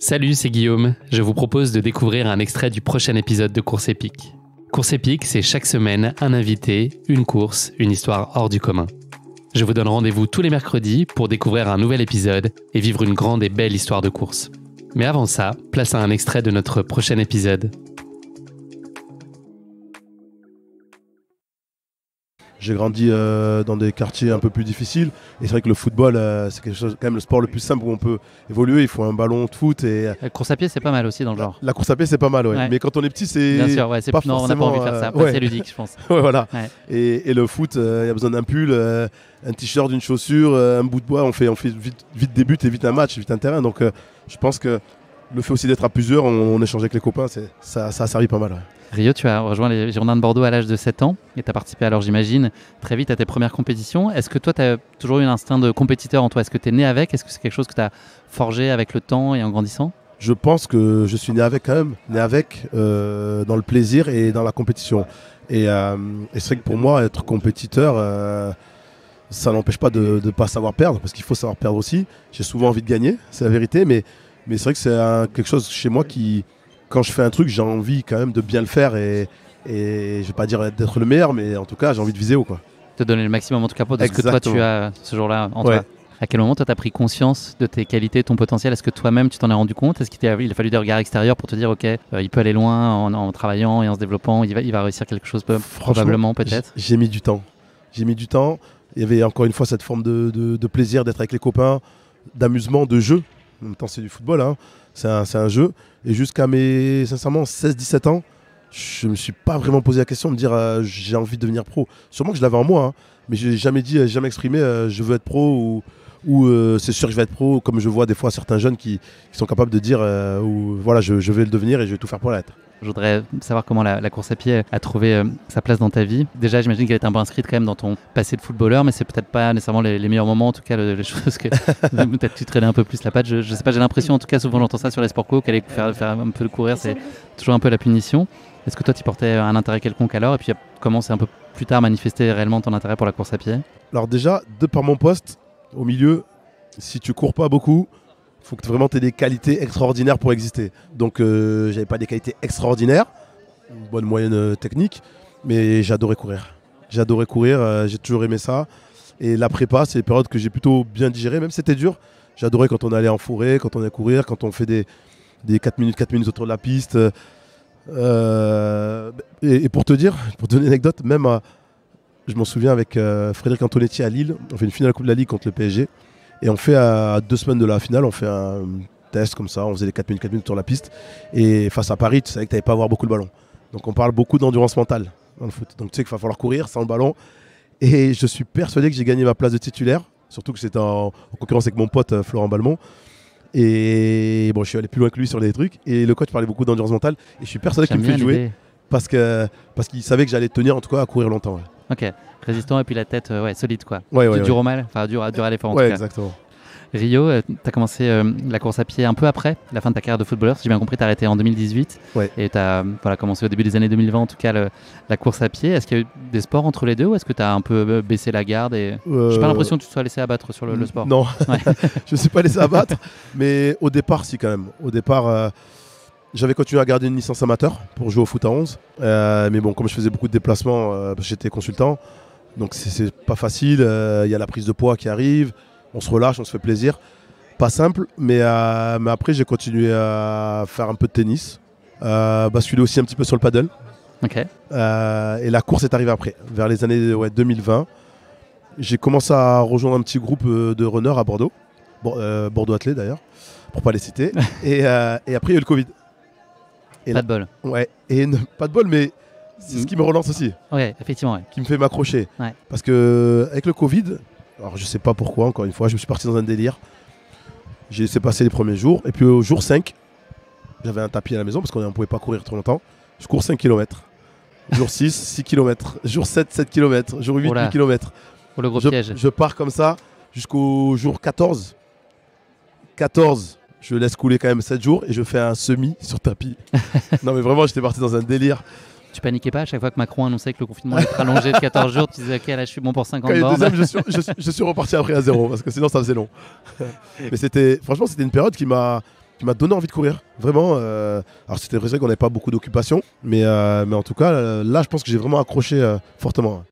Salut, c'est Guillaume. Je vous propose de découvrir un extrait du prochain épisode de Course épique. Course épique, c'est chaque semaine un invité, une course, une histoire hors du commun. Je vous donne rendez-vous tous les mercredis pour découvrir un nouvel épisode et vivre une grande et belle histoire de course. Mais avant ça, place à un extrait de notre prochain épisode. J'ai grandi dans des quartiers un peu plus difficiles et c'est vrai que le football, c'est quelque chose, quand même le sport le plus simple où on peut évoluer. Il faut un ballon de foot et La course à pied, c'est pas mal aussi dans le genre. la course à pied, c'est pas mal, ouais. Ouais. Mais quand on est petit, c'est Bien sûr, ouais, c'est pas non, on n'a pas envie de faire ça. ouais. C'est ludique, je pense. Ouais, voilà. Ouais. Et le foot, il y a besoin d'un pull, un t-shirt, une chaussure, un bout de bois. On fait vite des buts et vite un match, vite un terrain. Donc je pense que le fait aussi d'être à plusieurs, on échange avec les copains, ça a servi pas mal. Ouais. Rio, tu as rejoint les Girondins de Bordeaux à l'âge de 7 ans et tu as participé alors, j'imagine, très vite à tes premières compétitions. Est-ce que toi, tu as toujours eu un instinct de compétiteur en toi? Est-ce que tu es né avec? Est-ce que c'est quelque chose que tu as forgé avec le temps et en grandissant? Je pense que je suis né avec quand même, dans le plaisir et dans la compétition. Et c'est vrai que pour moi, être compétiteur, ça n'empêche pas de ne pas savoir perdre, parce qu'il faut savoir perdre aussi. J'ai souvent envie de gagner, c'est la vérité, mais c'est vrai que c'est quelque chose chez moi qui, quand je fais un truc, j'ai envie quand même de bien le faire et je vais pas dire d'être le meilleur, mais en tout cas, j'ai envie de viser haut, quoi. Te donner le maximum en tout cas de ce que toi tu as ce jour-là en toi. À quel moment toi tu as pris conscience de tes qualités, ton potentiel? Est-ce que toi-même tu t'en es rendu compte? Est-ce qu'il a fallu des regards extérieurs pour te dire ok, il peut aller loin en travaillant et en se développant, il va réussir quelque chose probablement peut-être? J'ai mis du temps. Il y avait encore une fois cette forme de plaisir d'être avec les copains, d'amusement, de jeu. En même temps, c'est du football, hein. C'est un jeu. Et jusqu'à mes, sincèrement, 16-17 ans, je ne me suis pas vraiment posé la question de me dire j'ai envie de devenir pro. Sûrement que je l'avais en moi, hein, mais je n'ai jamais exprimé je veux être pro ou c'est sûr que je vais être pro, comme je vois des fois certains jeunes qui sont capables de dire voilà, je vais le devenir et je vais tout faire pour l'être. Je voudrais savoir comment la course à pied a trouvé sa place dans ta vie. Déjà, j'imagine qu'elle est un peu inscrite quand même dans ton passé de footballeur, mais c'est peut-être pas nécessairement les meilleurs moments, en tout cas les choses que peut-être tu traînais un peu plus la patte. Je sais pas, j'ai l'impression, en tout cas souvent j'entends ça sur les sports co, qu'aller faire un peu de courir, c'est toujours un peu la punition. Est-ce que toi tu portais un intérêt quelconque alors, et puis comment c'est un peu plus tard manifesté réellement ton intérêt pour la course à pied? Alors déjà, de par mon poste, au milieu, si tu cours pas beaucoup, il faut que vraiment tu aies des qualités extraordinaires pour exister. Donc j'avais pas des qualités extraordinaires, une bonne moyenne technique, mais j'adorais courir. J'ai toujours aimé ça. Et la prépa, c'est une période que j'ai plutôt bien digérée, même si c'était dur. J'adorais quand on allait en forêt, quand on allait courir, quand on fait des 4 minutes autour de la piste. Et pour te donner une anecdote, je m'en souviens avec Frédéric Antonetti à Lille, on fait une finale de la Coupe de la Ligue contre le PSG. Et on fait à 2 semaines de la finale, on fait un test comme ça, on faisait les 4 minutes sur la piste. Et face à Paris, tu savais que tu n'allais pas avoir beaucoup de ballon. Donc on parle beaucoup d'endurance mentale dans le foot. Donc tu sais qu'il va falloir courir sans le ballon. Et je suis persuadé que j'ai gagné ma place de titulaire, surtout que c'était en concurrence avec mon pote Florent Balmont. Et bon, je suis allé plus loin que lui sur les trucs. Et le coach parlait beaucoup d'endurance mentale. Et je suis persuadé qu'il me fait jouer parce qu'il savait que j'allais tenir en tout cas à courir longtemps. Ouais. Ok, résistant et puis la tête solide quoi. Dur au mal, enfin dur à l'effort en tout cas. Exactement. Rio, tu as commencé la course à pied un peu après la fin de ta carrière de footballeur. Si j'ai bien compris, tu as arrêté en 2018 et tu as commencé au début des années 2020 en tout cas la course à pied. Est-ce qu'il y a eu des sports entre les deux ou est-ce que tu as un peu baissé la garde et... J'ai pas l'impression que tu te sois laissé abattre sur le sport. Non, je ne suis pas laissé abattre, mais au départ si quand même. Au départ, j'avais continué à garder une licence amateur pour jouer au foot à 11. Mais bon, comme je faisais beaucoup de déplacements, parce que j'étais consultant, donc c'est pas facile. Il y a la prise de poids qui arrive. On se relâche, on se fait plaisir. Pas simple, mais après j'ai continué à faire un peu de tennis, basculer aussi un petit peu sur le paddle. Okay. Et la course est arrivée après, vers les années 2020. J'ai commencé à rejoindre un petit groupe de runners à Bordeaux, Bordeaux Athlé d'ailleurs, pour pas les citer. et après il y a eu le Covid. Et pas de bol. Ouais, pas de bol, mais c'est ce qui me relance aussi. Ouais, effectivement. Ouais. Qui me fait m'accrocher. Ouais. Parce que avec le Covid, alors je sais pas pourquoi, encore une fois, je me suis parti dans un délire. J'ai laissé passer les premiers jours. Et puis au jour 5, j'avais un tapis à la maison parce qu'on ne pouvait pas courir trop longtemps. Je cours 5 km. Jour 6, 6 km. Jour 7, 7 km. Jour 8, 8 km. Pour le gros piège. Je pars comme ça jusqu'au jour 14. 14, je laisse couler quand même 7 jours et je fais un semi sur tapis. Non mais vraiment, j'étais parti dans un délire. Tu paniquais pas à chaque fois que Macron annonçait que le confinement allait être rallongé de 14 jours? Tu disais ok, là je suis bon pour 50 bornes. Je suis reparti après à 0 parce que sinon ça faisait long. Mais franchement c'était une période qui m'a qui m'a donné envie de courir. Vraiment. Alors c'était vrai qu'on n'avait pas beaucoup d'occupation, mais en tout cas, là, je pense que j'ai vraiment accroché fortement.